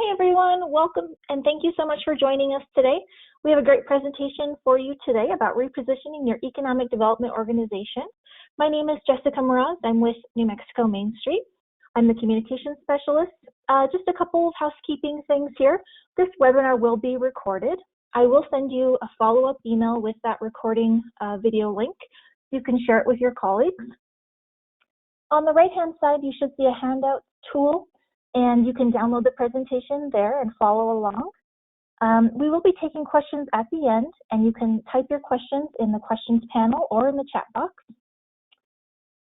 Hi everyone, welcome and thank you so much for joining us today. We have a great presentation for you today about repositioning your economic development organization. My name is Jessica Moraz. I'm with New Mexico MainStreet. I'm the communications specialist. Just a couple of housekeeping things here. This webinar will be recorded. I will send you a follow-up email with that recording video link. You can share it with your colleagues. On the right-hand side, you should see a handout tool, and you can download the presentation there and follow along. We will be taking questions at the end, and you can type your questions in the questions panel or in the chat box.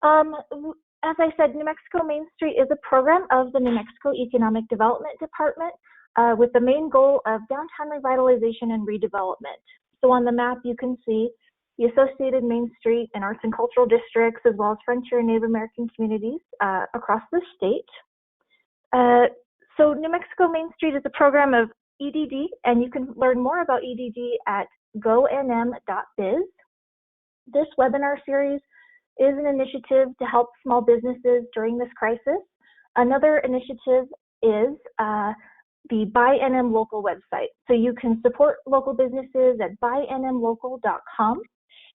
As I said, New Mexico MainStreet is a program of the New Mexico Economic Development Department with the main goal of downtown revitalization and redevelopment. So on the map, you can see the associated Main Street and arts and cultural districts, as well as frontier and Native American communities across the state. So New Mexico MainStreet is a program of EDD, and you can learn more about EDD at gonm.biz. This webinar series is an initiative to help small businesses during this crisis. Another initiative is the Buy NM Local website. So you can support local businesses at buynmlocal.com,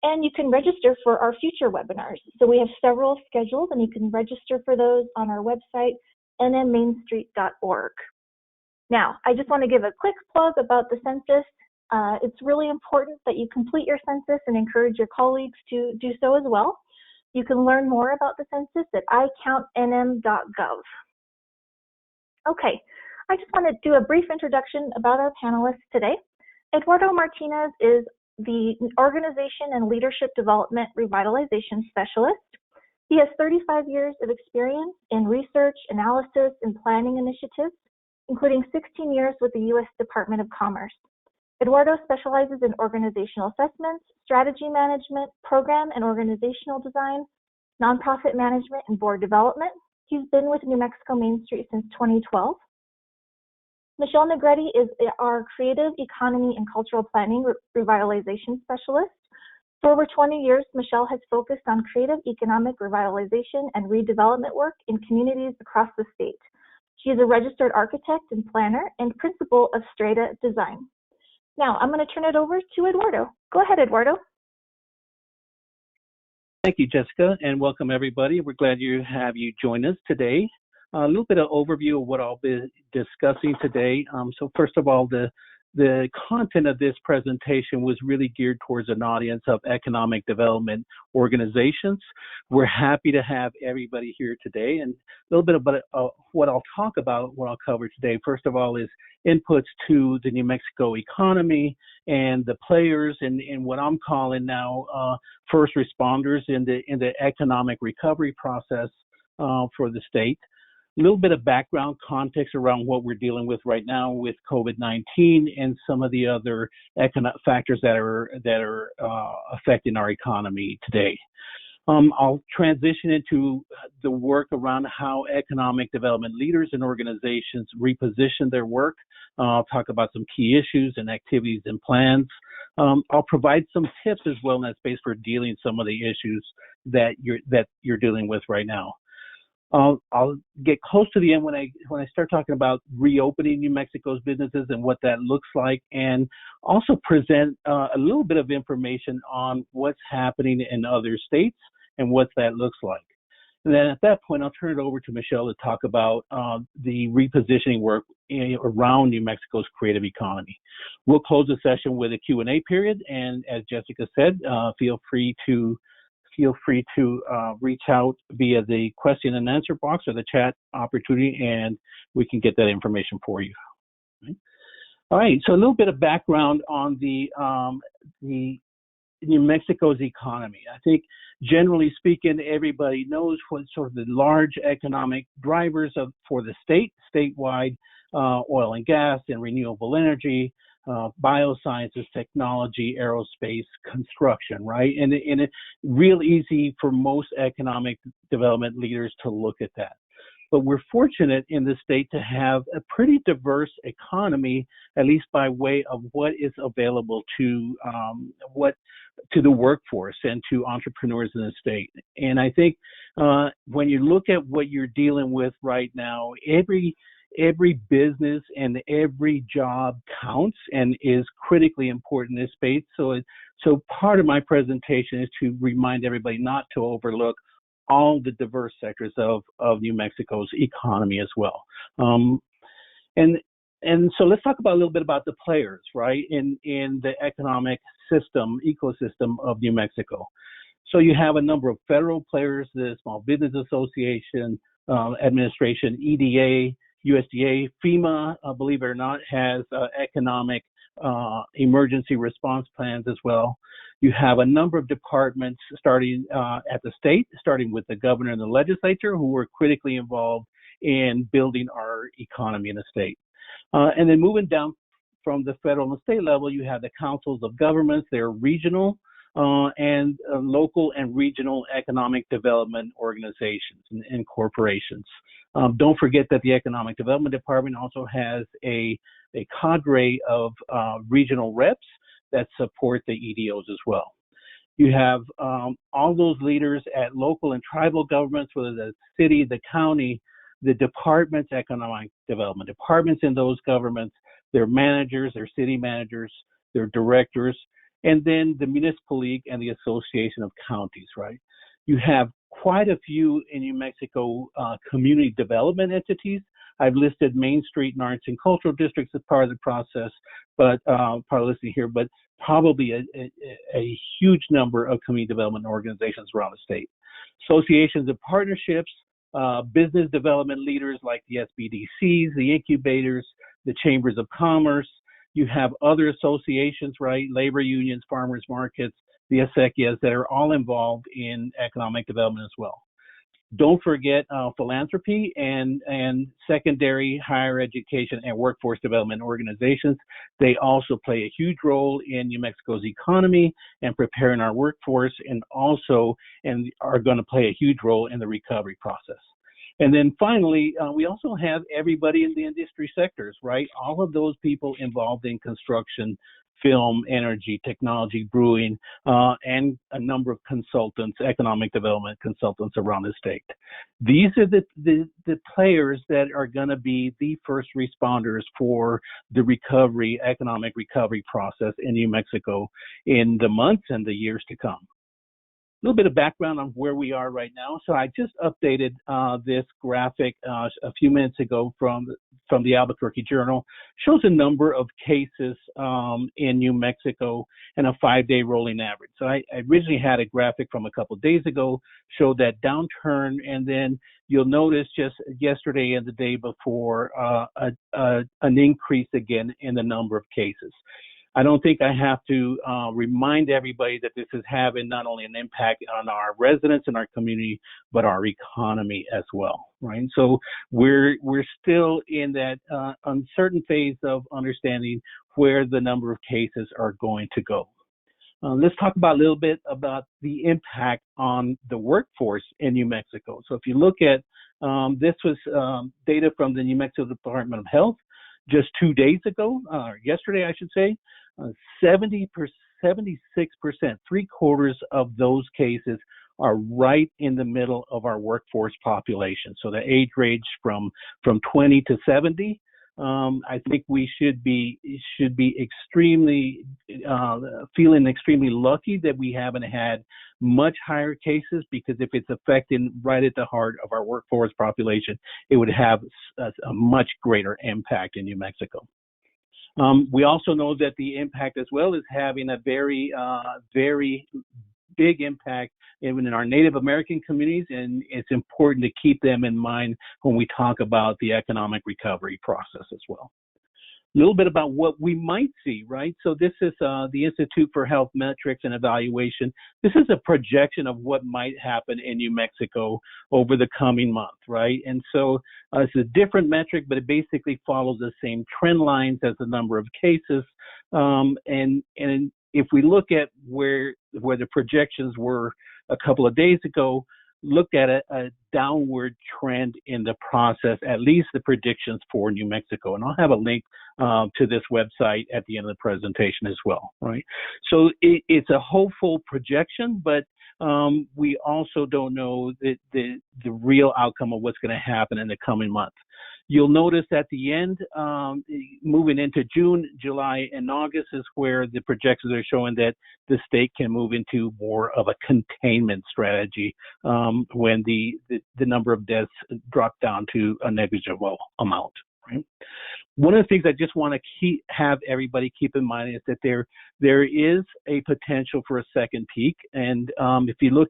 and you can register for our future webinars. So we have several scheduled, and you can register for those on our website, nmmainstreet.org. Now, I just want to give a quick plug about the census. It's really important that you complete your census and encourage your colleagues to do so as well. You can learn more about the census at icountnm.gov. Okay, I just want to do a brief introduction about our panelists today. Eduardo Martinez is the Organization and Leadership Development Revitalization Specialist. He has 35 years of experience in research, analysis, and planning initiatives, including 16 years with the U.S. Department of Commerce. Eduardo specializes in organizational assessments, strategy management, program and organizational design, nonprofit management, and board development. He's been with New Mexico MainStreet since 2012. Michelle Negretti is our Creative Economy and Cultural Planning Revitalization Specialist. For over 20 years, Michelle has focused on creative economic revitalization and redevelopment work in communities across the state. She is a registered architect and planner and principal of Strata Design. Now, I'm going to turn it over to Eduardo. Go ahead, Eduardo. Thank you, Jessica, and welcome everybody. We're glad to have you join us today. A little bit of overview of what I'll be discussing today. So first of all, the content of this presentation was really geared towards an audience of economic development organizations. We're happy to have everybody here today, and a little bit about what I'll talk about, what I'll cover today. First of all is inputs to the New Mexico economy and the players and what I'm calling now first responders in the economic recovery process for the state. A little bit of background context around what we're dealing with right now with COVID-19 and some of the other economic factors that are affecting our economy today. I'll transition into the work around how economic development leaders and organizations reposition their work. I'll talk about some key issues and activities and plans. I'll provide some tips as well in that space for dealing some of the issues that you're dealing with right now. I'll get close to the end when I start talking about reopening New Mexico's businesses and what that looks like, and also present a little bit of information on what's happening in other states and what that looks like. And then at that point, I'll turn it over to Michelle to talk about the repositioning work around New Mexico's creative economy. We'll close the session with a Q&A period, and as Jessica said, feel free to reach out via the question and answer box or the chat opportunity, and we can get that information for you. All right, so a little bit of background on the New Mexico's economy. I think generally speaking, everybody knows what sort of the large economic drivers for the statewide, oil and gas and renewable energy, biosciences, technology, aerospace, construction, right? And it's real easy for most economic development leaders to look at that. But we're fortunate in the state to have a pretty diverse economy, at least by way of what is available to the workforce and to entrepreneurs in the state. And I think when you look at what you're dealing with right now, every every business and every job counts and is critically important in this space. So part of my presentation is to remind everybody not to overlook all the diverse sectors of New Mexico's economy as well. And so let's talk about a little bit about the players, right, in the economic ecosystem of New Mexico. So you have a number of federal players, the Small Business Association, Administration, EDA, USDA, FEMA, believe it or not, has economic emergency response plans as well. You have a number of departments starting at the state, starting with the governor and the legislature, who are critically involved in building our economy in the state. And then moving down from the federal and state level, you have the councils of governments. They're regional and local and regional economic development organizations and corporations. Don't forget that the Economic Development Department also has a cadre of regional reps that support the EDOs as well. You have all those leaders at local and tribal governments, whether the city, the county, the departments, economic development departments in those governments, their managers, their city managers, their directors, and then the Municipal League and the Association of Counties, right? You have quite a few in New Mexico community development entities. I've listed MainStreet and Arts and Cultural Districts as part of the process, but part of listing here, but probably a huge number of community development organizations around the state. Associations and partnerships, business development leaders like the SBDCs, the incubators, the chambers of commerce. You have other associations, right? Labor unions, farmers markets, the acequias that are all involved in economic development as well. Don't forget philanthropy and secondary higher education and workforce development organizations. They also play a huge role in New Mexico's economy and preparing our workforce, and are going to play a huge role in the recovery process. And then finally, we also have everybody in the industry sectors, right? All of those people involved in construction, film, energy, technology, brewing, and a number of consultants, economic development consultants around the state. These are the players that are going to be the first responders for the economic recovery process in New Mexico in the months and the years to come. A little bit of background on where we are right now. So I just updated this graphic a few minutes ago from the Albuquerque Journal. Shows a number of cases in New Mexico and a 5-day rolling average. So I originally had a graphic from a couple of days ago, showed that downturn, and then you'll notice just yesterday and the day before an increase again in the number of cases. I don't think I have to remind everybody that this is having not only an impact on our residents and our community, but our economy as well, right? So we're still in that uncertain phase of understanding where the number of cases are going to go. Let's talk about a little bit about the impact on the workforce in New Mexico. So if you look at, this was data from the New Mexico Department of Health just 2 days ago, yesterday I should say, 76%, 3/4 of those cases are right in the middle of our workforce population. So the age range from 20 to 70. I think we should be extremely feeling extremely lucky that we haven't had much higher cases, because if it's affecting right at the heart of our workforce population, it would have a much greater impact in New Mexico. We also know that the impact as well is having a very big impact even in our Native American communities, and it's important to keep them in mind when we talk about the economic recovery process as well. A little bit about what we might see, right? So this is the Institute for Health Metrics and Evaluation. This is a projection of what might happen in New Mexico over the coming month, right? And so it's a different metric, but it basically follows the same trend lines as the number of cases. And if we look at where the projections were a couple of days ago, looked at a downward trend in the process, at least the predictions for New Mexico. And I'll have a link to this website at the end of the presentation as well, right? So it's a hopeful projection, but we also don't know the real outcome of what's going to happen in the coming month. You'll notice at the end, moving into June, July, and August is where the projections are showing that the state can move into more of a containment strategy when the number of deaths drop down to a negligible amount. Right? One of the things I just want to have everybody keep in mind is that there is a potential for a second peak, and if you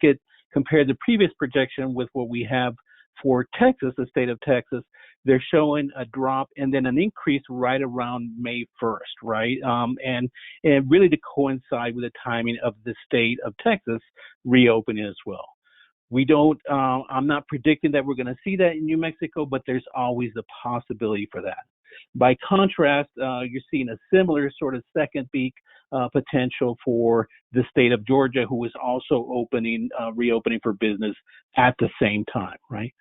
compare the previous projection with what we have for Texas, the state of Texas, they're showing a drop and then an increase right around May 1st, right? And really to coincide with the timing of the state of Texas reopening as well. I'm not predicting that we're going to see that in New Mexico, but there's always the possibility for that. By contrast, you're seeing a similar sort of second peak potential for the state of Georgia, who is also reopening for business at the same time, right?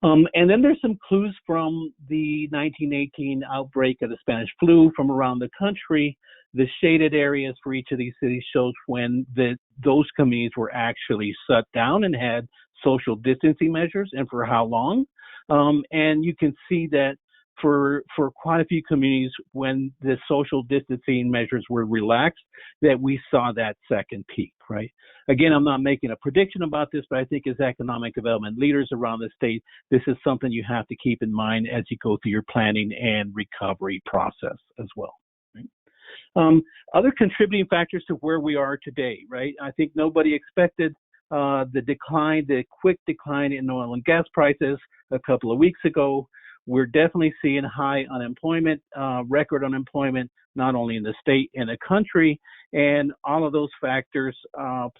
And then there's some clues from the 1918 outbreak of the Spanish flu from around the country. The shaded areas for each of these cities shows when those communities were actually shut down and had social distancing measures and for how long. And you can see that for quite a few communities, when the social distancing measures were relaxed, that we saw that second peak, right? Again, I'm not making a prediction about this, but I think as economic development leaders around the state, this is something you have to keep in mind as you go through your planning and recovery process as well. Right? Other contributing factors to where we are today, right? I think nobody expected the quick decline in oil and gas prices a couple of weeks ago. We're definitely seeing high unemployment, record unemployment, not only in the state and the country, and all of those factors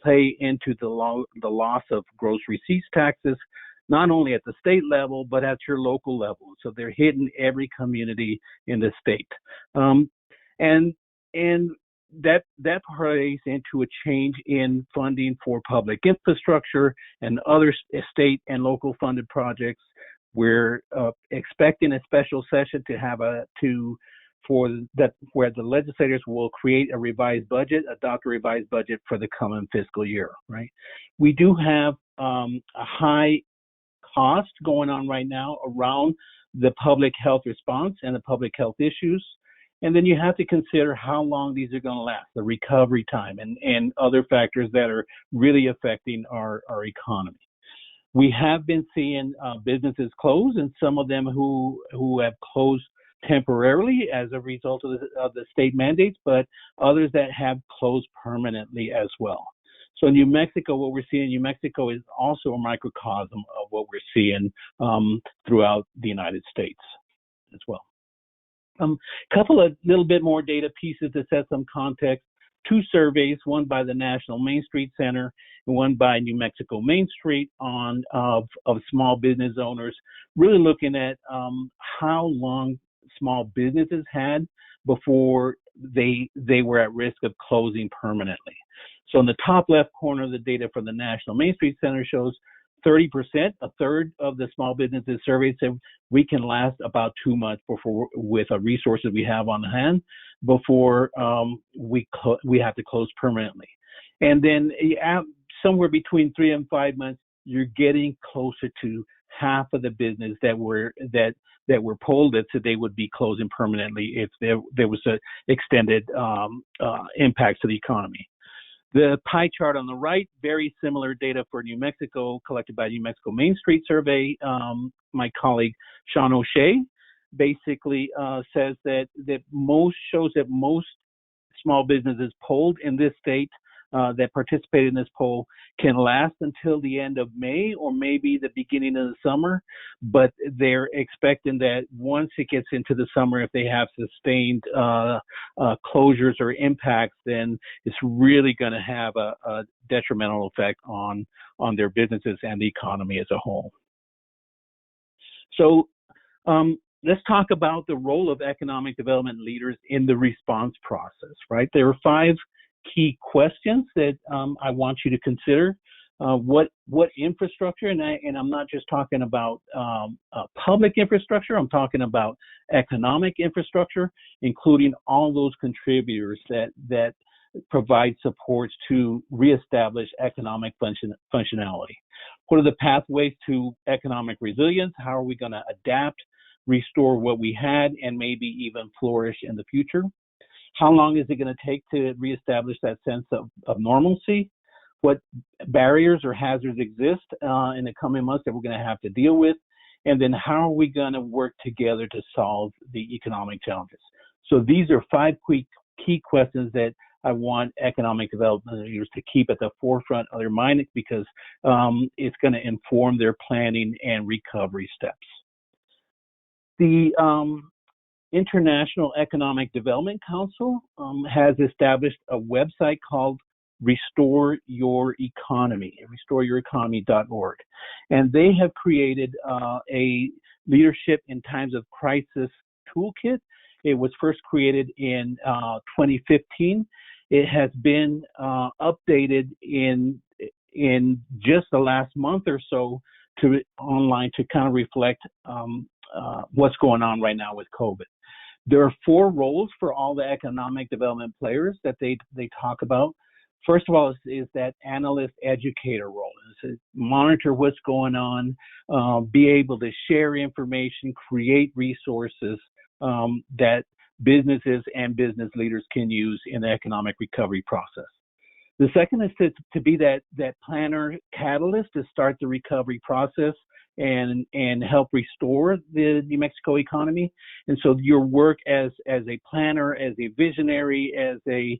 play into the loss of gross receipts taxes, not only at the state level, but at your local level. So they're hitting every community in the state. And that plays into a change in funding for public infrastructure and other state and local funded projects. We're expecting a special session where the legislators will create a revised budget, adopt a revised budget for the coming fiscal year, right? We do have a high cost going on right now around the public health response and the public health issues. And then you have to consider how long these are going to last, the recovery time and other factors that are really affecting our economy. We have been seeing businesses close, and some of them who have closed temporarily as a result of the state mandates, but others that have closed permanently as well. So New Mexico, what we're seeing in New Mexico is also a microcosm of what we're seeing throughout the United States as well. Couple of little bit more data pieces to set some context. 2 surveys, one by the National MainStreet Center and one by New Mexico MainStreet of small business owners, really looking at how long small businesses had before they were at risk of closing permanently. So in the top left corner of the data from the National MainStreet Center shows 30%, a third of the small businesses surveyed said we can last about 2 months before, with the resources we have on hand, before we have to close permanently. And then somewhere between 3 and 5 months, you're getting closer to half of the business that were polled that said they would be closing permanently if there was an extended impact to the economy. The pie chart on the right, very similar data for New Mexico collected by New Mexico MainStreet Survey. My colleague Sean O'Shea basically says that most small businesses polled in this state that participated in this poll can last until the end of May or maybe the beginning of the summer, but they're expecting that once it gets into the summer, if they have sustained closures or impacts, then it's really going to have a detrimental effect on their businesses and the economy as a whole. So let's talk about the role of economic development leaders in the response process, right? There are 5 key questions that I want you to consider. What infrastructure, and I'm not just talking about public infrastructure, I'm talking about economic infrastructure, including all those contributors that provide supports to reestablish economic functionality. What are the pathways to economic resilience? How are we going to adapt restore what we had and maybe even flourish in the future? How long is it going to take to reestablish that sense of normalcy? What barriers or hazards exist in the coming months that we're going to have to deal with? And then how are we going to work together to solve the economic challenges? So these are 5 key questions that I want economic development leaders to keep at the forefront of their mind, because it's going to inform their planning and recovery steps. The International Economic Development Council has established a website called Restore Your Economy, restoreyoureconomy.org. And they have created a leadership in times of crisis toolkit. It was first created in 2015. It has been updated in just the last month or so online to kind of reflect what's going on right now with COVID. There are 4 roles for all the economic development players that they talk about. First of all is that analyst educator role. It's monitor what's going on, be able to share information, create resources that businesses and business leaders can use in the economic recovery process. The second is to be that planner catalyst to start the recovery process and help restore the New Mexico economy. And so your work as a planner, as a visionary, as a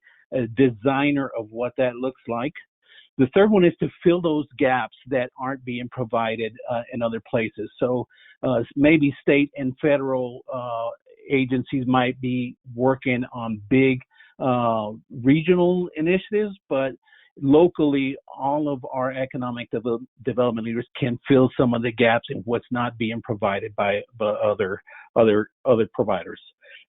designer of what that looks like. The third one is to fill those gaps that aren't being provided in other places. So maybe state and federal agencies might be working on big regional initiatives, but locally, all of our economic development leaders can fill some of the gaps in what's not being provided by other providers.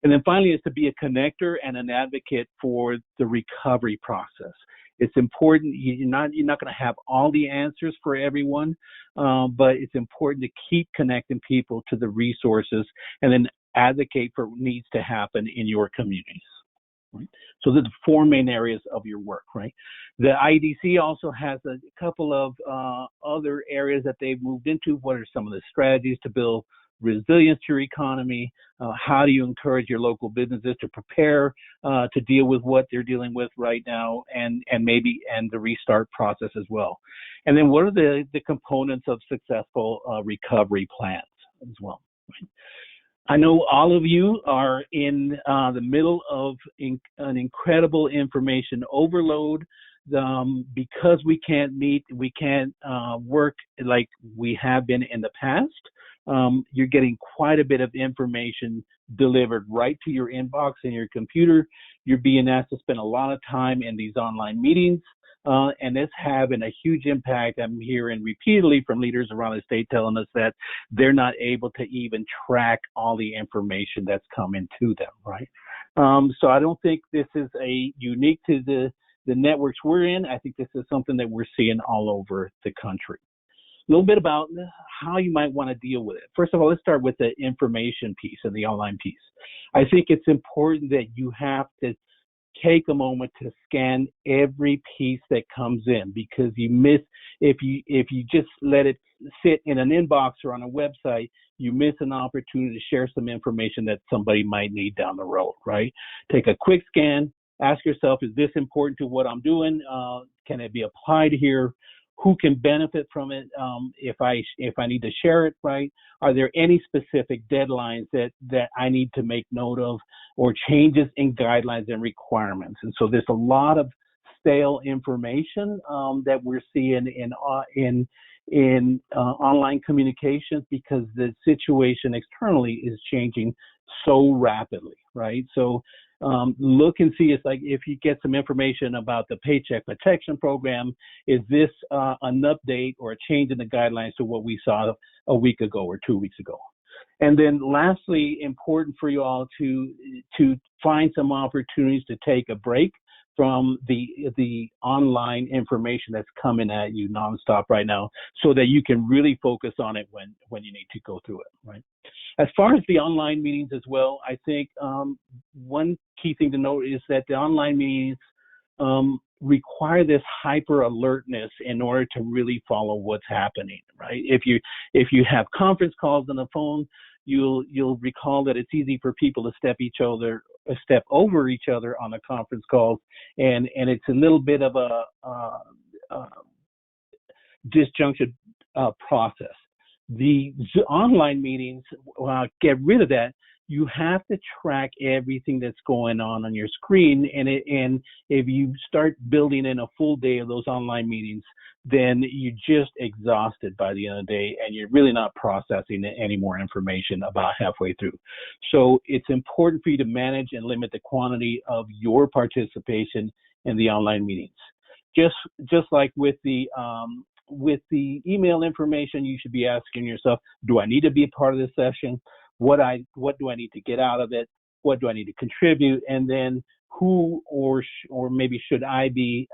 And then finally is to be a connector and an advocate for the recovery process. It's important. You're not going to have all the answers for everyone, but it's important to keep connecting people to the resources and then advocate for what needs to happen in your communities. Right? So there's 4 main areas of your work, right? The IDC also has a couple of other areas that they've moved into. What are some of the strategies to build resilience to your economy? How do you encourage your local businesses to prepare to deal with what they're dealing with right now, and the restart process as well? And then what are the components of successful recovery plans as well? Right? I know all of you are in the middle of an incredible information overload. Because we can't meet, we can't work like we have been in the past. You're getting quite a bit of information delivered right to your inbox and your computer. You're being asked to spend a lot of time in these online meetings, and it's having a huge impact. I'm hearing repeatedly from leaders around the state telling us that they're not able to even track all the information that's coming to them, right? So I don't think this is unique to the networks we're in. I think this is something that we're seeing all over the country. A little bit about how you might want to deal with it. First of all, let's start with the information piece and the online piece. I think it's important that you have to take a moment to scan every piece that comes in, because you miss, if you just let it sit in an inbox or on a website, you miss an opportunity to share some information that somebody might need down the road, right? Take a quick scan, ask yourself, is this important to what I'm doing? Can it be applied here? Who can benefit from it if I need to share it, right? Are there any specific deadlines that I need to make note of, or changes in guidelines and requirements? And so there's a lot of stale information that we're seeing in online communications, because the situation externally is changing so rapidly, right? So look and see. It's like, if you get some information about the Paycheck Protection Program, is this an update or a change in the guidelines to what we saw a week ago or 2 weeks ago? And then lastly, important for you all to find some opportunities to take a break from the online information that's coming at you nonstop right now, so that you can really focus on it when you need to go through it, right? As far as the online meetings as well, I think one key thing to note is that the online meetings require this hyper alertness in order to really follow what's happening, right? If you have conference calls on the phone, you'll recall that it's easy for people to step over each other on the conference calls, and it's a little bit of a disjuncted process. The online meetings, get rid of that. You have to track everything that's going on your screen, and if you start building in a full day of those online meetings, then you're just exhausted by the end of the day, and you're really not processing any more information about halfway through. So it's important for you to manage and limit the quantity of your participation in the online meetings. Just like with the email information, you should be asking yourself, do I need to be a part of this session? What do I need to get out of it? What do I need to contribute? And then who or maybe should I be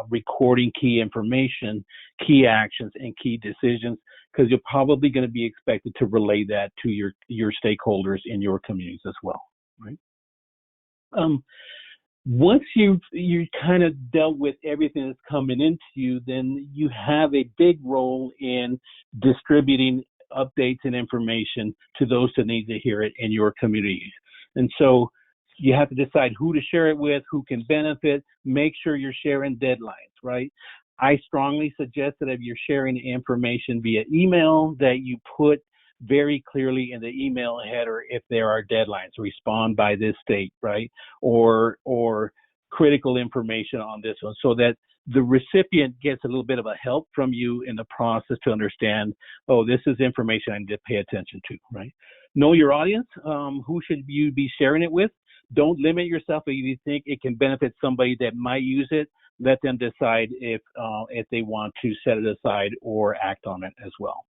recording key information, key actions, and key decisions? Because you're probably going to be expected to relay that to your stakeholders in your communities as well, right? Once you kind of dealt with everything that's coming into you, then you have a big role in distributing updates and information to those that need to hear it in your communities. And so you have to decide who to share it with, who can benefit, make sure you're sharing deadlines, right? I strongly suggest that if you're sharing information via email, that you put very clearly in the email header if there are deadlines, respond by this date, right? Or critical information on this one, so that the recipient gets a little bit of a help from you in the process to understand, oh, this is information I need to pay attention to, right? Know your audience. Who should you be sharing it with? Don't limit yourself. If you think it can benefit somebody that might use it, let them decide if they want to set it aside or act on it as well.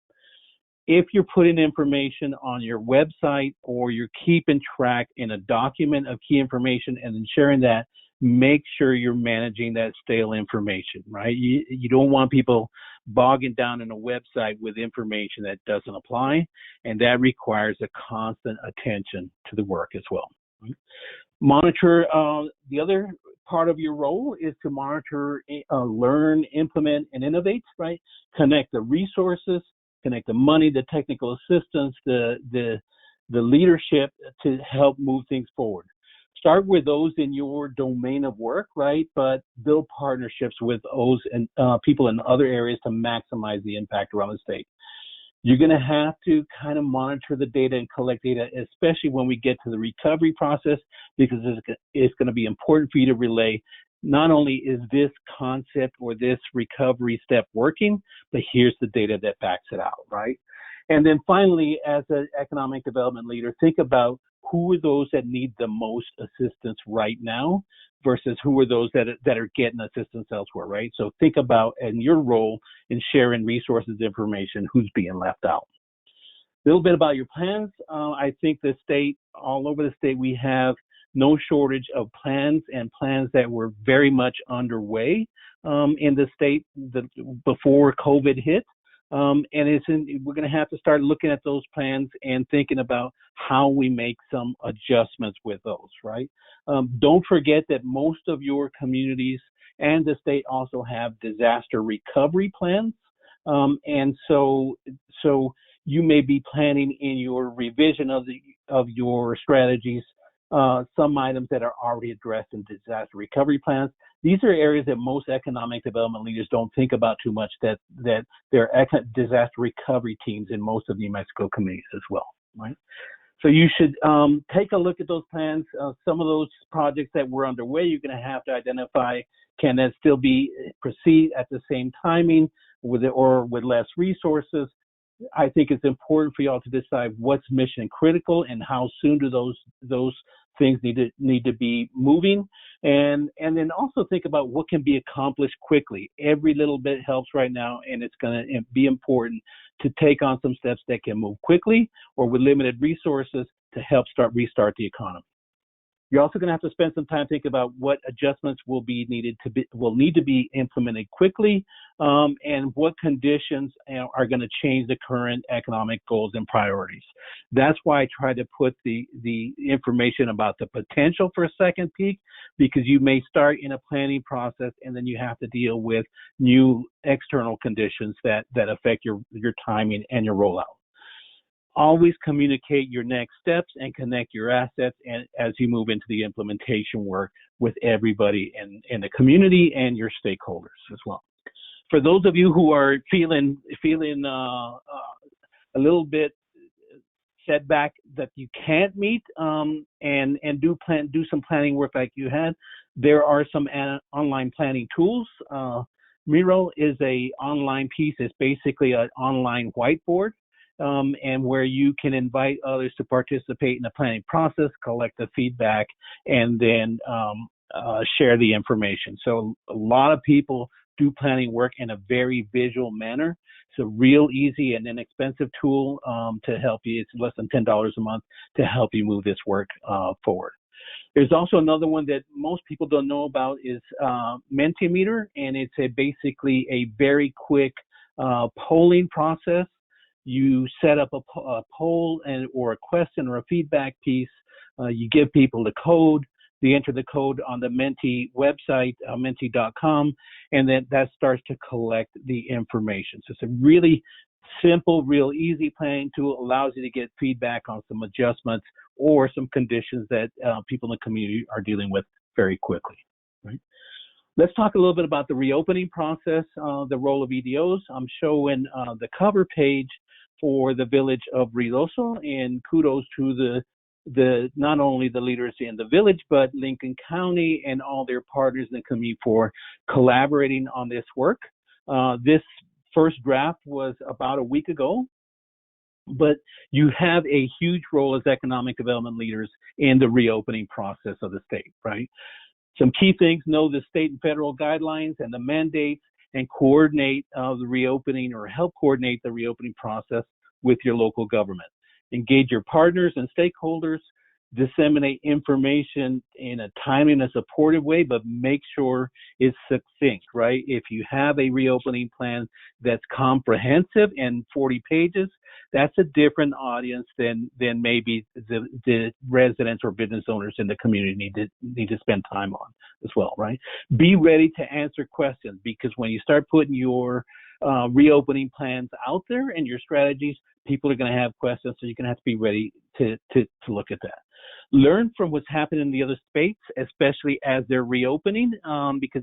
If you're putting information on your website or you're keeping track in a document of key information and then sharing that, make sure you're managing that stale information, right? You don't want people bogging down in a website with information that doesn't apply, and that requires a constant attention to the work as well. Monitor, the other part of your role is to monitor, learn, implement, and innovate, right? Connect the resources, connect the money, the technical assistance, the leadership to help move things forward. Start with those in your domain of work, right? But build partnerships with those and people in other areas to maximize the impact around the state. You're going to have to kind of monitor the data and collect data, especially when we get to the recovery process, because it's going to be important for you to relay not only is this concept or this recovery step working, but here's the data that backs it out, right? And then finally, as an economic development leader, think about who are those that need the most assistance right now versus who are those that are getting assistance elsewhere, right? So think about, in your role in sharing resources, information, who's being left out. A little bit about your plans. I think the state, all over the state, we have no shortage of plans and plans that were very much underway in the state before COVID hit. And we're going to have to start looking at those plans and thinking about how we make some adjustments with those, right? Don't forget that most of your communities and the state also have disaster recovery plans. And so you may be planning in your revision of your strategies some items that are already addressed in disaster recovery plans. These are areas that most economic development leaders don't think about too much, that there are disaster recovery teams in most of New Mexico communities as well, right? So you should take a look at those plans. Some of those projects that were underway, you're going to have to identify, can that still proceed at the same timing or with less resources? I think it's important for y'all to decide what's mission critical and how soon do those things need to be moving, and then also think about what can be accomplished quickly. Every little bit helps right now, and it's going to be important to take on some steps that can move quickly or with limited resources to help restart the economy. You're also going to have to spend some time thinking about what adjustments will need to be implemented quickly, and what conditions are going to change the current economic goals and priorities. That's why I try to put the information about the potential for a second peak, because you may start in a planning process and then you have to deal with new external conditions that affect your timing and your rollout. Always communicate your next steps and connect your assets and as you move into the implementation work with everybody in the community and your stakeholders as well. For those of you who are feeling a little bit setback that you can't meet and do some planning work like you had, there are some online planning tools. Miro is a online piece. It's basically an online whiteboard. And where you can invite others to participate in the planning process, collect the feedback, and then share the information. So a lot of people do planning work in a very visual manner. It's a real easy and inexpensive tool to help you. It's less than $10 a month to help you move this work forward. There's also another one that most people don't know about is Mentimeter, and it's basically a very quick polling process. You set up a poll or a question or a feedback piece. You give people the code. They enter the code on the Menti website, menti.com, and then that starts to collect the information. So it's a really simple, real easy planning tool. Allows you to get feedback on some adjustments or some conditions that people in the community are dealing with very quickly. Right? Let's talk a little bit about the reopening process, the role of EDOs. I'm showing the cover page for the village of Ruidoso, and kudos to the not only the leaders in the village, but Lincoln County and all their partners in the community for collaborating on this work. This first draft was about a week ago, but you have a huge role as economic development leaders in the reopening process of the state, right? Some key things: know the state and federal guidelines and the mandates, and coordinate the reopening or help coordinate the reopening process with your local government. Engage your partners and stakeholders, disseminate information in a timely and a supportive way, but make sure it's succinct, right? If you have a reopening plan that's comprehensive and 40 pages, that's a different audience than maybe the residents or business owners in the community need to spend time on as well, right? Be ready to answer questions, because when you start putting your reopening plans out there and your strategies, people are going to have questions, so you're going to have to be ready to look at that. Learn from what's happening in the other states, especially as they're reopening, because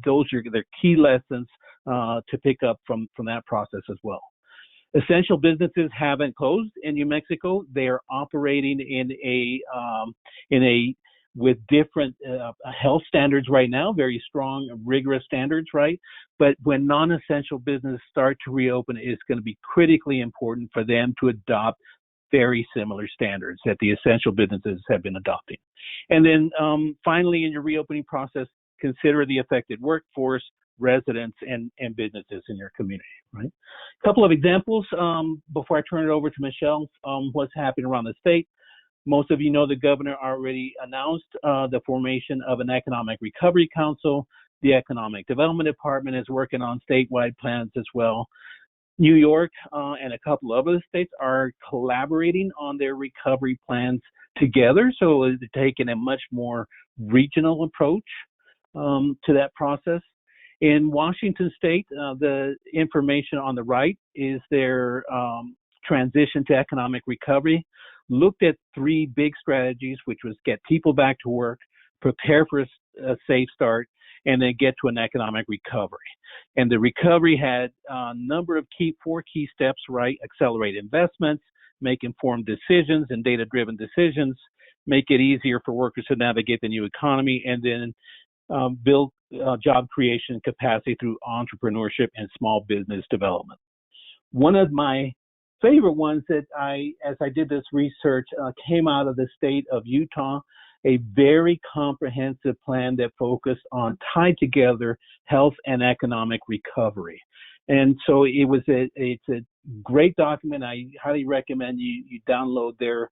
those are their key lessons to pick up from that process as well. Essential businesses haven't closed in New Mexico. They are operating with different health standards right now, very strong, rigorous standards, right? But when non-essential businesses start to reopen, it's going to be critically important for them to adopt very similar standards that the essential businesses have been adopting. And then finally, in your reopening process, consider the affected workforce, residents, and businesses in your community, right? A couple of examples before I turn it over to Michelle, what's happening around the state. Most of you know the governor already announced the formation of an economic recovery council. The Economic Development Department is working on statewide plans as well. New York and a couple of other states are collaborating on their recovery plans together, so they're taking a much more regional approach to that process. In Washington State, the information on the right is their transition to economic recovery. Looked at three big strategies, which was get people back to work, prepare for a safe start, and then get to an economic recovery. And the recovery had a number of four key steps, right? Accelerate investments, make informed decisions and data-driven decisions, make it easier for workers to navigate the new economy, and then build job creation capacity through entrepreneurship and small business development. One of my favorite ones that as I did this research, came out of the state of Utah, a very comprehensive plan that focused on tied together health and economic recovery. And so it's a great document. I highly recommend you download their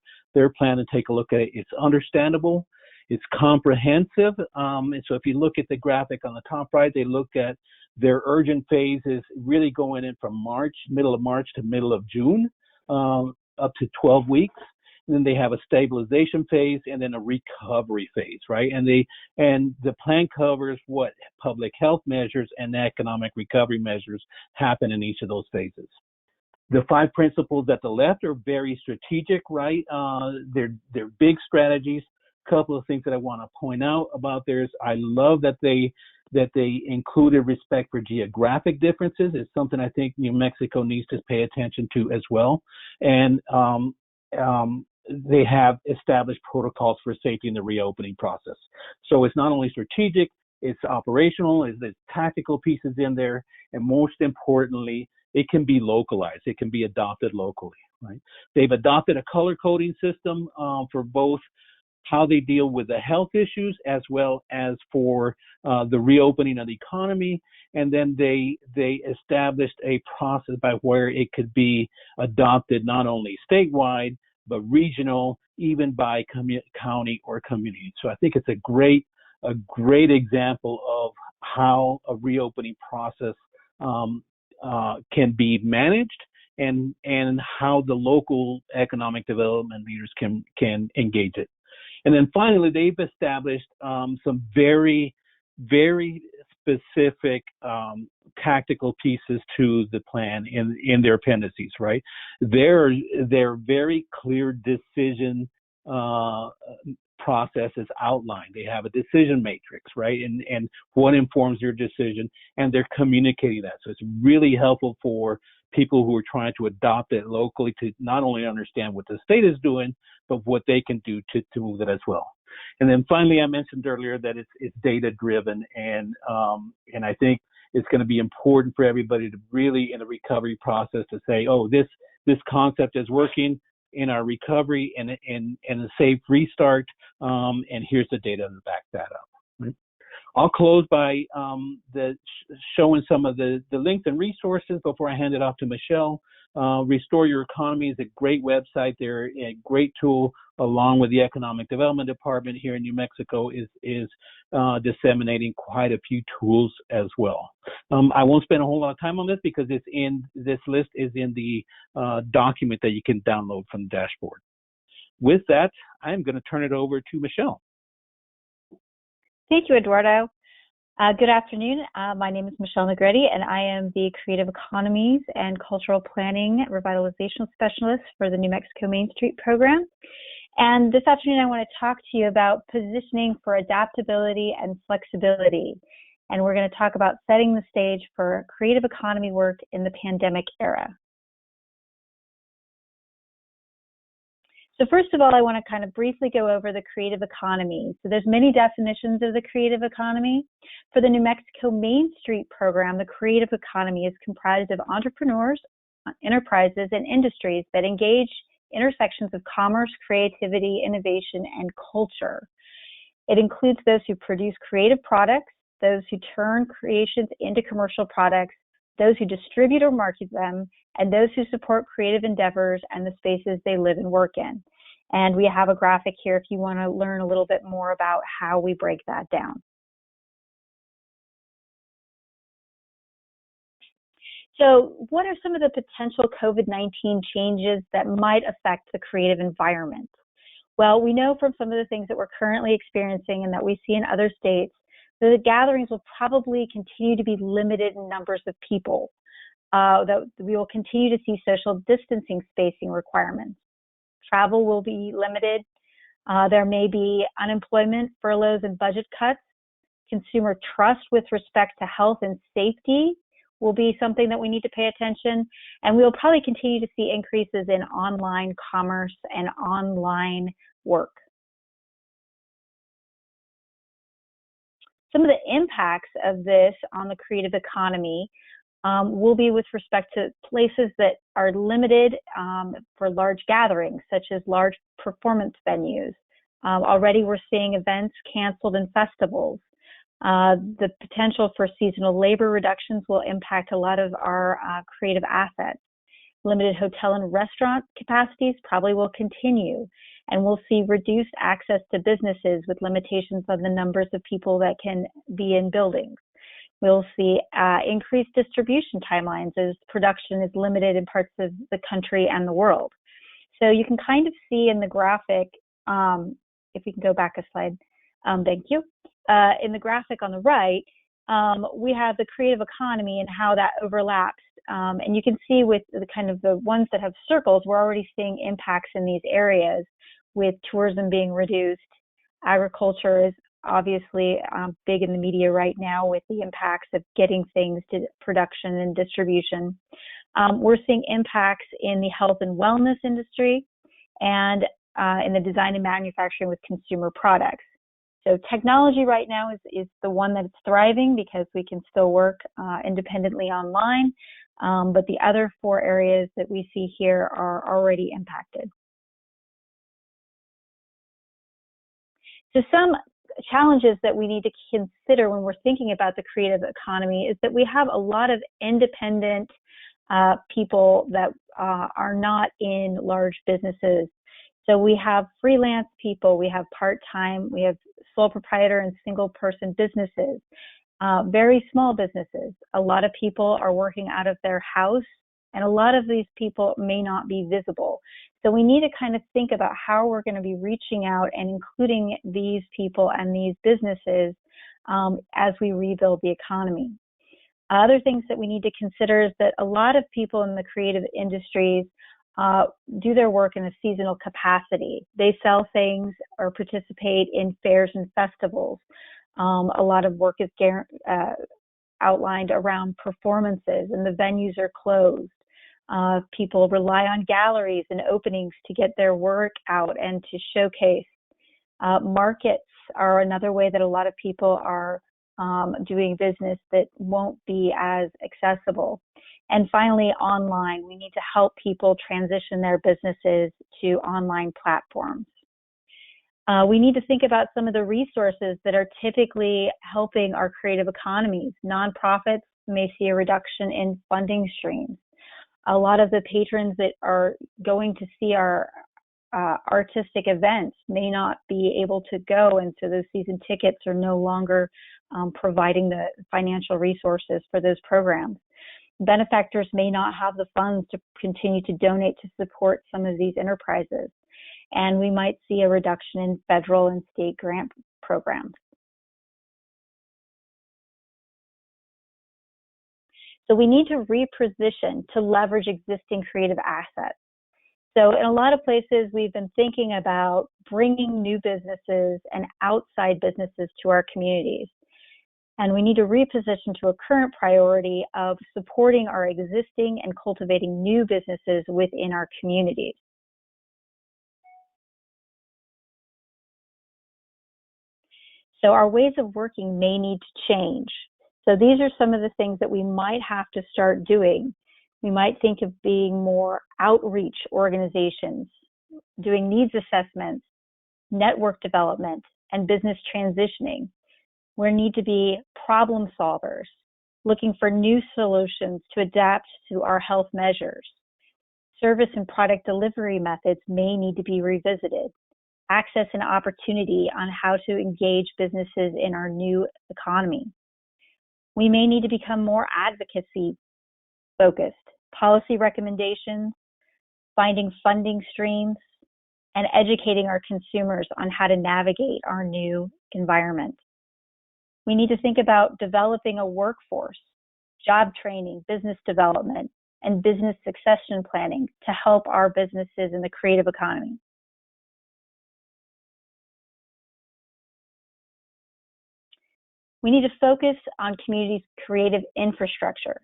plan and take a look at it. It's understandable. It's comprehensive. And so if you look at the graphic on the top right, they look at their urgent phase is really going in from middle of March to middle of June, up to 12 weeks. And then they have a stabilization phase and then a recovery phase, right? And the plan covers what public health measures and economic recovery measures happen in each of those phases. The 5 principles at the left are very strategic, right? They're big strategies. Couple of things that I want to point out about theirs. I love that they included respect for geographic differences. It's something I think New Mexico needs to pay attention to as well. And they have established protocols for safety in the reopening process. So it's not only strategic, it's operational, there's tactical pieces in there, and most importantly, it can be localized. It can be adopted locally, right? They've adopted a color coding system for both how they deal with the health issues as well as for the reopening of the economy. And then they established a process by where it could be adopted not only statewide, but regional, even by county or community. So I think it's a great example of how a reopening process can be managed and how the local economic development leaders can engage it. And then finally, they've established some very, very specific tactical pieces to the plan in their appendices, right? They're very clear decision processes outlined. They have a decision matrix, right? And what informs your decision, and they're communicating that. So it's really helpful for people who are trying to adopt it locally to not only understand what the state is doing, but what they can do to move it as well. And then finally, I mentioned earlier that it's data driven, and I think it's going to be important for everybody to really in the recovery process to say, oh, this concept is working in our recovery and a safe restart, and here's the data to back that up. Right? I'll close by showing some of the links and resources before I hand it off to Michelle. Restore Your Economy is a great website. They're a great tool, along with the Economic Development Department here in New Mexico is disseminating quite a few tools as well. I won't spend a whole lot of time on this because this list is in the document that you can download from the dashboard. With that, I'm going to turn it over to Michelle. Thank you, Eduardo. Good afternoon. My name is Michelle Negretti, and I am the Creative Economies and Cultural Planning Revitalization Specialist for the New Mexico MainStreet program. And this afternoon, I want to talk to you about positioning for adaptability and flexibility. And we're going to talk about setting the stage for creative economy work in the pandemic era. So first of all, I want to kind of briefly go over the creative economy. So there's many definitions of the creative economy. For the New Mexico MainStreet program, the creative economy is comprised of entrepreneurs, enterprises, and industries that engage intersections of commerce, creativity, innovation, and culture. It includes those who produce creative products, those who turn creations into commercial products, those who distribute or market them, and those who support creative endeavors and the spaces they live and work in. And we have a graphic here if you want to learn a little bit more about how we break that down. So what are some of the potential COVID-19 changes that might affect the creative environment? Well, we know from some of the things that we're currently experiencing and that we see in other states that the gatherings will probably continue to be limited in numbers of people. That we will continue to see social distancing spacing requirements. Travel will be limited. There may be unemployment, furloughs, and budget cuts. Consumer trust with respect to health and safety will be something that we need to pay attention. And we will probably continue to see increases in online commerce and online work. Some of the impacts of this on the creative economy will be with respect to places that are limited for large gatherings, such as large performance venues. Already we're seeing events canceled and festivals. The potential for seasonal labor reductions will impact a lot of our creative assets. Limited hotel and restaurant capacities probably will continue. And we'll see reduced access to businesses with limitations on the numbers of people that can be in buildings. We'll see increased distribution timelines as production is limited in parts of the country and the world. So you can kind of see in the graphic, if we can go back a slide, thank you. In the graphic on the right, we have the creative economy and how that overlaps. And you can see with the kind of the ones that have circles, we're already seeing impacts in these areas with tourism being reduced. Agriculture is obviously big in the media right now with the impacts of getting things to production and distribution. We're seeing impacts in the health and wellness industry and in the design and manufacturing with consumer products. So technology right now is the one that's thriving because we can still work independently online, but the other 4 areas that we see here are already impacted. So some challenges that we need to consider when we're thinking about the creative economy is that we have a lot of independent people that are not in large businesses. So we have freelance people, we have part-time, we have sole proprietor and single person businesses, very small businesses. A lot of people are working out of their house, and a lot of these people may not be visible. So we need to kind of think about how we're going to be reaching out and including these people and these businesses as we rebuild the economy. Other things that we need to consider is that a lot of people in the creative industries do their work in a seasonal capacity. They sell things or participate in fairs and festivals. A lot of work is outlined around performances, and the venues are closed. People rely on galleries and openings to get their work out and to showcase. Markets are another way that a lot of people are doing business that won't be as accessible. And finally, online. We need to help people transition their businesses to online platforms. We need to think about some of the resources that are typically helping our creative economies. Nonprofits may see a reduction in funding streams. A lot of the patrons that are going to see our artistic events may not be able to go, and so those season tickets are no longer providing the financial resources for those programs. Benefactors may not have the funds to continue to donate to support some of these enterprises, and we might see a reduction in federal and state grant programs. So we need to reposition to leverage existing creative assets. So in a lot of places, we've been thinking about bringing new businesses and outside businesses to our communities. And we need to reposition to a current priority of supporting our existing and cultivating new businesses within our communities. So our ways of working may need to change. So these are some of the things that we might have to start doing. We might think of being more outreach organizations, doing needs assessments, network development, and business transitioning. We need to be problem solvers, looking for new solutions to adapt to our health measures. Service and product delivery methods may need to be revisited. Access and opportunity on how to engage businesses in our new economy. We may need to become more advocacy focused, policy recommendations, finding funding streams, and educating our consumers on how to navigate our new environment. We need to think about developing a workforce, job training, business development, and business succession planning to help our businesses in the creative economy. We need to focus on communities' creative infrastructure.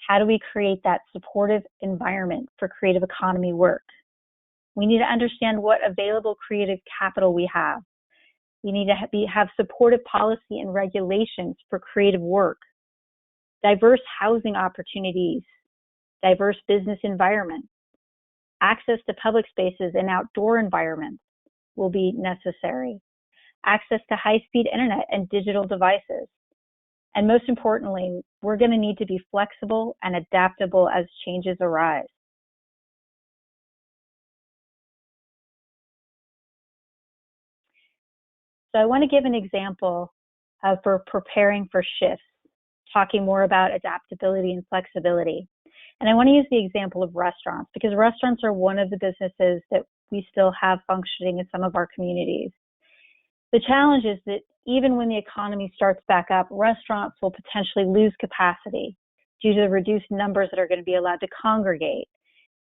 How do we create that supportive environment for creative economy work? We need to understand what available creative capital we have. We need to have supportive policy and regulations for creative work, diverse housing opportunities, diverse business environments, access to public spaces and outdoor environments will be necessary, access to high-speed internet and digital devices. And most importantly, we're going to need to be flexible and adaptable as changes arise. So I want to give an example for preparing for shifts, talking more about adaptability and flexibility. And I want to use the example of restaurants, because restaurants are one of the businesses that we still have functioning in some of our communities. The challenge is that even when the economy starts back up, restaurants will potentially lose capacity due to the reduced numbers that are going to be allowed to congregate.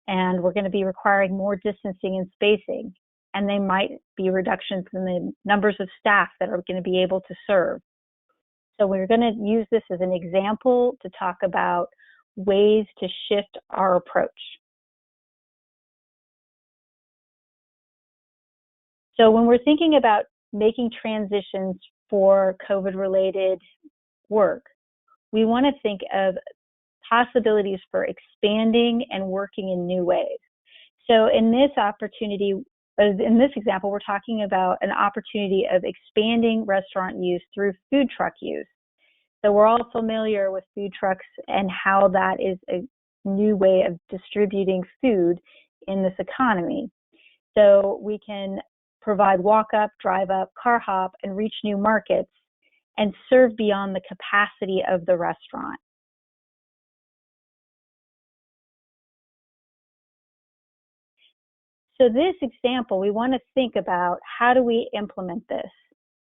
And we're going to be requiring more distancing and spacing. And they might be reductions in the numbers of staff that are going to be able to serve. So we're going to use this as an example to talk about ways to shift our approach. So when we're thinking about making transitions for COVID-related work, we want to think of possibilities for expanding and working in new ways. So in this opportunity, in this example, we're talking about an opportunity of expanding restaurant use through food truck use. So we're all familiar with food trucks and how that is a new way of distributing food in this economy. So we can provide walk-up, drive-up, car hop, and reach new markets and serve beyond the capacity of the restaurant. So this example, we want to think about, how do we implement this?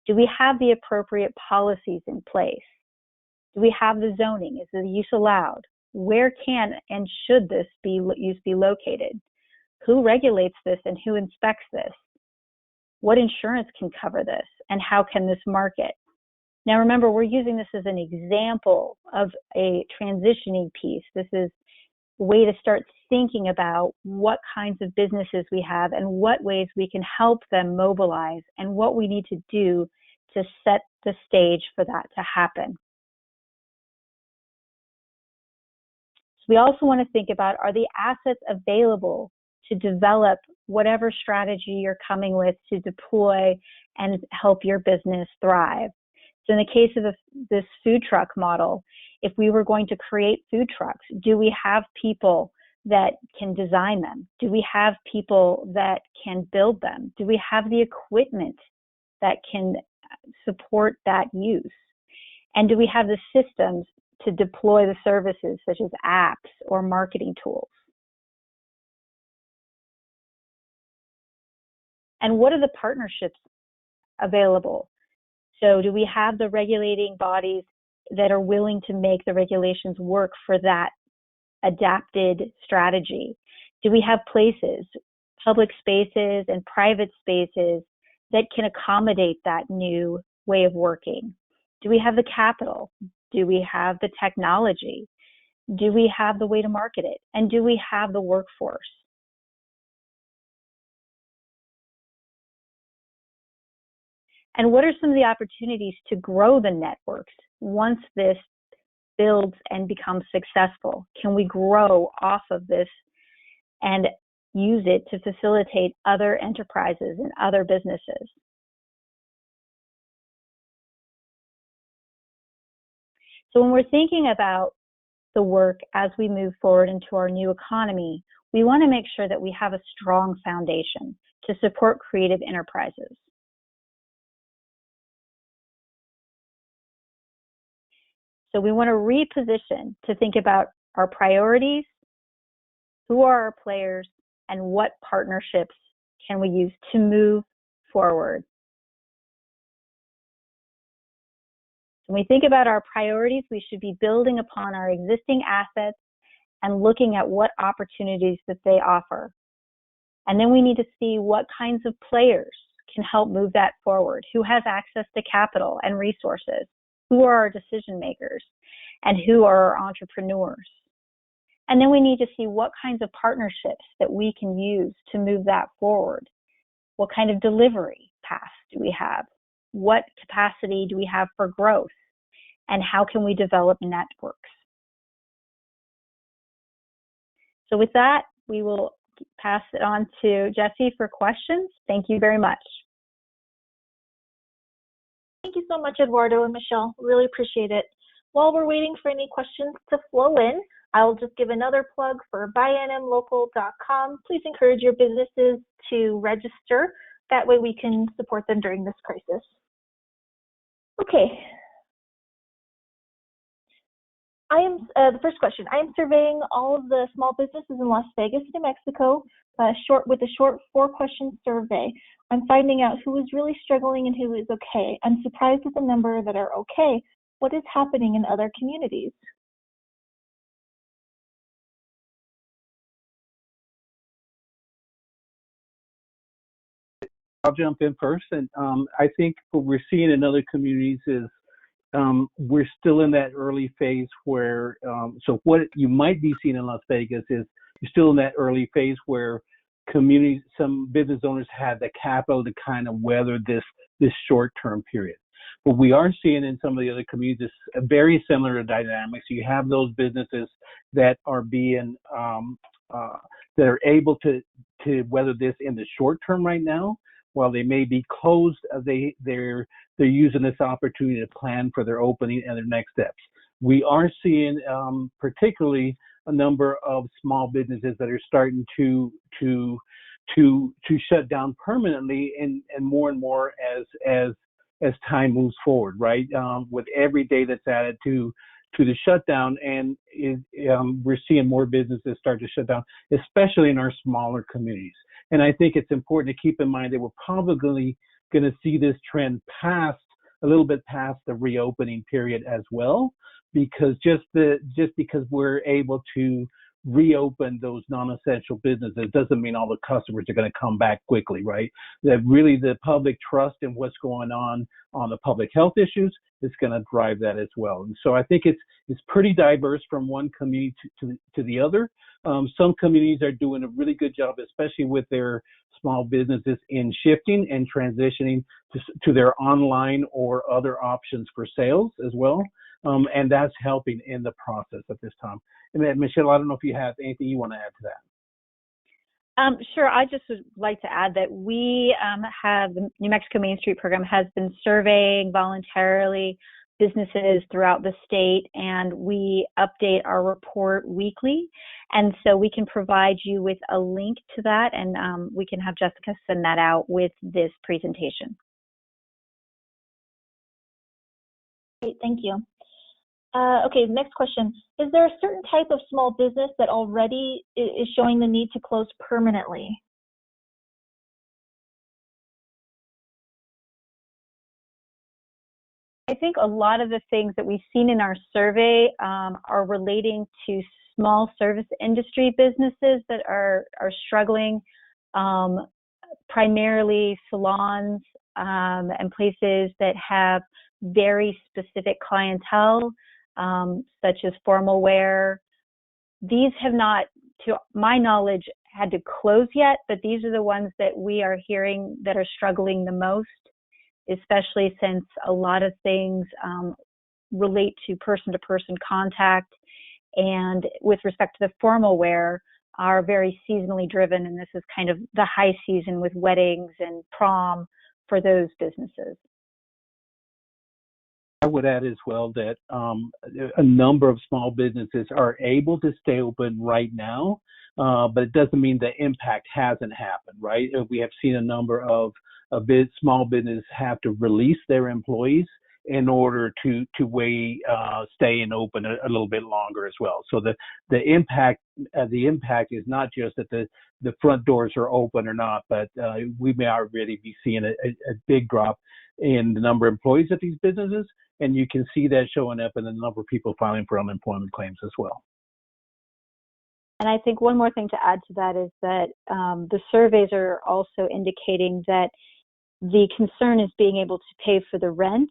Do we have the appropriate policies in place? Do we have the zoning? Is the use allowed? Where can and should this use be located? Who regulates this and who inspects this? What insurance can cover this? And how can this market? Now remember, we're using this as an example of a transitioning piece. This is a way to start thinking about what kinds of businesses we have and what ways we can help them mobilize and what we need to do to set the stage for that to happen. So we also want to think about, are the assets available to develop whatever strategy you're coming with to deploy and help your business thrive? So in the case of this food truck model, if we were going to create food trucks, do we have people that can design them? Do we have people that can build them? Do we have the equipment that can support that use? And do we have the systems to deploy the services, such as apps or marketing tools? And what are the partnerships available? So do we have the regulating bodies that are willing to make the regulations work for that adapted strategy? Do we have places, public spaces and private spaces, that can accommodate that new way of working? Do we have the capital? Do we have the technology? Do we have the way to market it? And do we have the workforce? And what are some of the opportunities to grow the networks once this builds and becomes successful? Can we grow off of this and use it to facilitate other enterprises and other businesses? So when we're thinking about the work as we move forward into our new economy, we want to make sure that we have a strong foundation to support creative enterprises. So we want to reposition to think about our priorities, who are our players, and what partnerships can we use to move forward. When we think about our priorities, we should be building upon our existing assets and looking at what opportunities that they offer. And then we need to see what kinds of players can help move that forward, who has access to capital and resources, who are our decision makers, and who are our entrepreneurs. And then we need to see what kinds of partnerships that we can use to move that forward. What kind of delivery paths do we have? What capacity do we have for growth? And how can we develop networks? So with that, we will pass it on to Jessie for questions. Thank you very much. Thank you so much, Eduardo and Michelle. Really appreciate it. While we're waiting for any questions to flow in, I'll just give another plug for buynmlocal.com. Please encourage your businesses to register. That way we can support them during this crisis. Okay. The first question. I am surveying all of the small businesses in Las Vegas, New Mexico, with a short 4-question survey. I'm finding out who is really struggling and who is okay. I'm surprised at the number that are okay. What is happening in other communities? I'll jump in first, and I think what we're seeing in other communities is we're still in that early phase where, so what you might be seeing in Las Vegas is you're still in that early phase where communities, some business owners have the capital to kind of weather this short-term period. What we are seeing in some of the other communities is very similar dynamics. You have those businesses that are being that are able to weather this in the short term right now. While they may be closed, they're using this opportunity to plan for their opening and their next steps. We are seeing particularly a number of small businesses that are starting to shut down permanently, and more as time moves forward, right? With every day that's added to the shutdown, and we're seeing more businesses start to shut down, especially in our smaller communities. And I think it's important to keep in mind that we're probably going to see this trend a little bit past the reopening period as well, because just because we're able to reopen those non-essential businesses doesn't mean all the customers are going to come back quickly, right? That really the public trust in what's going on the public health issues is going to drive that as well. And so I think it's pretty diverse from one community to the other. Some communities are doing a really good job, especially with their small businesses, in shifting and transitioning to their online or other options for sales as well. And that's helping in the process at this time. And Michelle, I don't know if you have anything you want to add to that. Sure. I just would like to add that we have the New Mexico MainStreet program has been surveying voluntarily businesses throughout the state, and we update our report weekly. And so we can provide you with a link to that, and we can have Jessica send that out with this presentation. Great, thank you. Okay, next question. Is there a certain type of small business that already is showing the need to close permanently? I think a lot of the things that we've seen in our survey are relating to small service industry businesses that are struggling, primarily salons and places that have very specific clientele, such as formal wear. These have not, to my knowledge, had to close yet, but these are the ones that we are hearing that are struggling the most, especially since a lot of things relate to person-to-person contact, and with respect to the formal wear, are very seasonally driven, and this is kind of the high season with weddings and prom for those businesses. I would add as well that a number of small businesses are able to stay open right now, but it doesn't mean the impact hasn't happened, right? We have seen a number of small businesses have to release their employees in order to staying open a little bit longer as well. So the impact is not just that the front doors are open or not, but we may already be seeing a big drop in the number of employees at these businesses, and you can see that showing up in the number of people filing for unemployment claims as well. And I think one more thing to add to that is that the surveys are also indicating that the concern is being able to pay for the rent,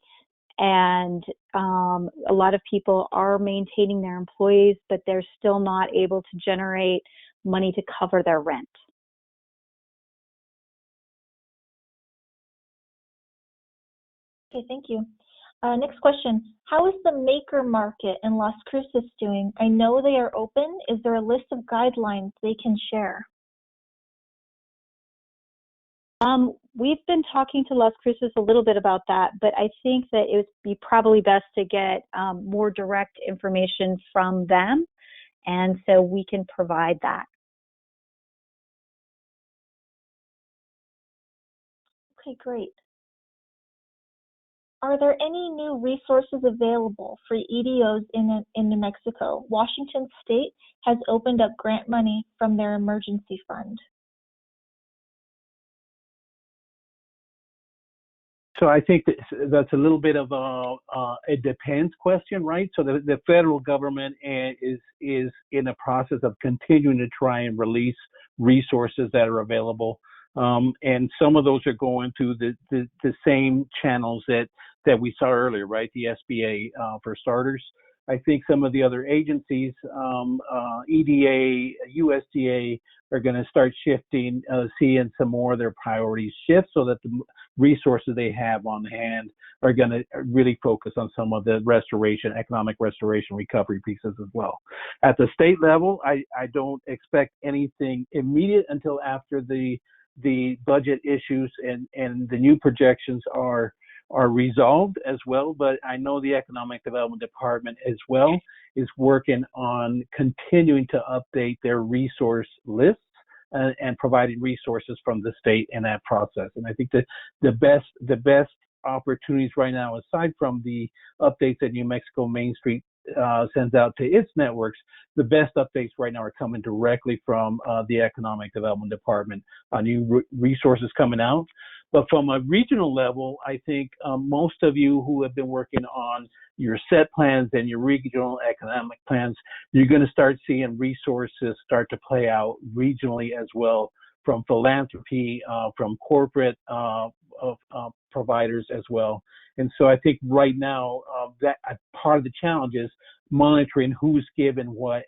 and a lot of people are maintaining their employees, but they're still not able to generate money to cover their rent. Okay, thank you. Next question. How is the maker market in Las Cruces doing? I know they are open. Is there a list of guidelines they can share? We've been talking to Las Cruces a little bit about that, but I think that it would be probably best to get more direct information from them, and so we can provide that. Okay, great. Are there any new resources available for EDOs in New Mexico? Washington State has opened up grant money from their emergency fund. So I think that's a little bit of it depends question, right? So the federal government is in a process of continuing to try and release resources that are available, and some of those are going through the same channels that we saw earlier, right? The SBA for starters. I think some of the other agencies, EDA, USDA, are going to start shifting, seeing some more of their priorities shift so that the resources they have on hand are going to really focus on some of the restoration, economic restoration, recovery pieces as well. At the state level, I don't expect anything immediate until after the budget issues and the new projections are resolved as well, but I know the Economic Development Department as well is working on continuing to update their resource lists and providing resources from the state in that process. And I think that the best opportunities right now, aside from the updates that New Mexico MainStreet sends out to its networks, the best updates right now are coming directly from the Economic Development Department on new resources coming out. But from a regional level, I think most of you who have been working on your set plans and your regional economic plans, you're going to start seeing resources start to play out regionally as well, from philanthropy, from corporate providers as well. And so I think right now that part of the challenge is monitoring who's given what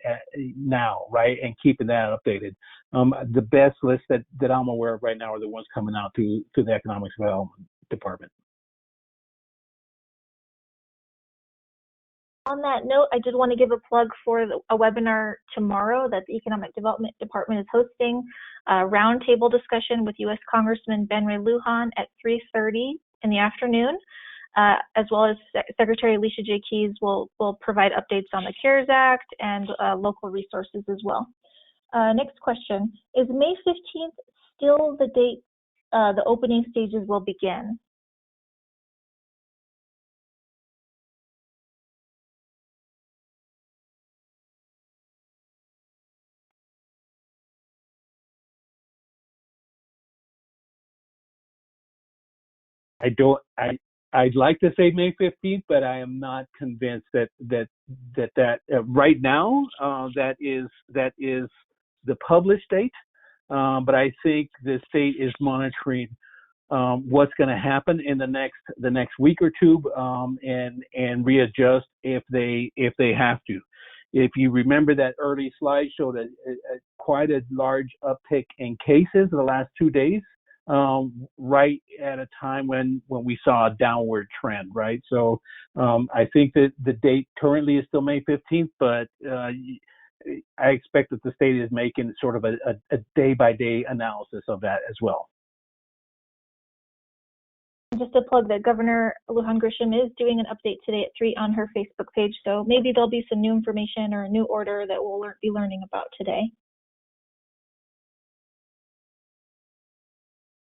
now, right, and keeping that updated. The best list that I'm aware of right now are the ones coming out to the Economic Development Department. On that note, I did want to give a plug for a webinar tomorrow that the Economic Development Department is hosting, a roundtable discussion with U.S. Congressman Ben Ray Lujan at 3:30 in the afternoon, as well as Secretary Alicia J. Keys will provide updates on the CARES Act and local resources as well. Next question, is May 15th still the date the opening stages will begin? I'd like to say May 15th, but I am not convinced that right now that is the published date. But I think the state is monitoring what's going to happen in the next week or two, and readjust if they have to. If you remember, that early slide showed quite a large uptick in cases in the last 2 days, right at a time when we saw a downward trend, right? So I think that the date currently is still May 15th, but I expect that the state is making sort of a day-by-day analysis of that as well. Just to plug that Governor Lujan Grisham is doing an update today at 3 on her Facebook page, so maybe there'll be some new information or a new order that we'll be learning about today.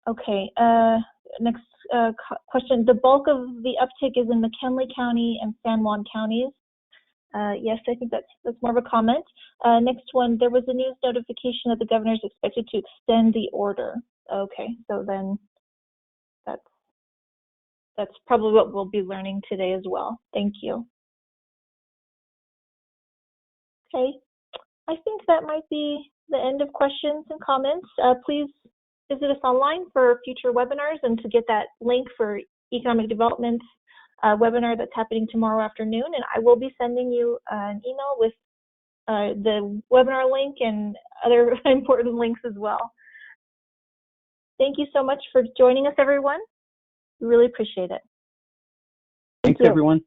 Okay, next question. The bulk of the uptick is in McKinley County and San Juan counties. Yes, I think that's more of a comment. Next one, there was a news notification that the governor is expected to extend the order. Okay, so then that's probably what we'll be learning today as well. Thank you. Okay, I think that might be the end of questions and comments. Please visit us online for future webinars and to get that link for economic development webinar that's happening tomorrow afternoon. And I will be sending you an email with the webinar link and other important links as well. Thank you so much for joining us, everyone. We really appreciate it. Thanks, everyone.